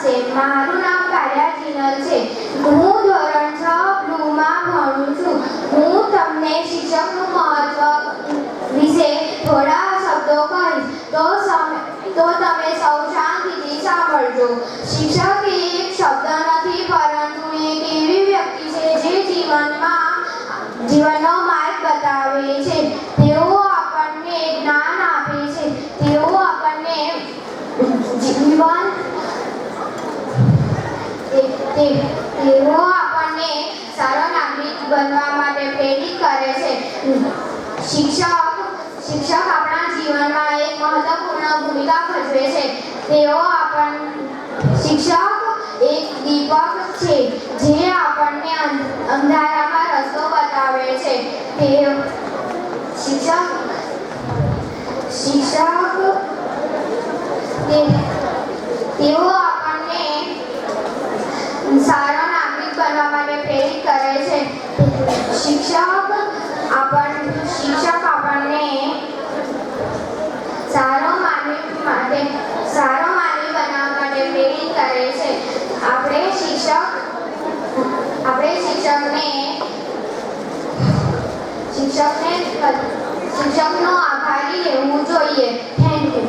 નમસ્તે, મારું નામ કાલિયા જીનલ છે. હું ધોરણ 6 બ્લુમાં ભણું છું. હું તમને શિક્ષકનું મહત્વ વિશે થોડા શબ્દો કહીશ, તો તમે સૌ શાંતિથી સાંભળજો. શિક્ષક એક શબ્દ નથી, પરંતુ એક એવી વ્યક્તિ છે જે જીવનનો માર્ગ બતાવે છે. તેઓ આપણને જ્ઞાન આપે છે. તેઓ આપણને તેઓ આપણને સારો નાગરિક બનવા માટે પ્રેરિત કરે છે. શિક્ષક આપણા જીવનમાં એક મહત્વપૂર્ણ ભૂમિકા ભજવે છે. શિક્ષક એક દીપક છે જે આપણને અંધારામાં રસ્તો બતાવે છે. તેઓ આપણને સારો નાગરિક બનવા માટે પ્રેરિત કરે છે. શિક્ષક આપણને સારો માનવી બનવા માટે પ્રેરિત કરે છે. આપણે શિક્ષકનો આભારી રહેવું જોઈએ. Thank you.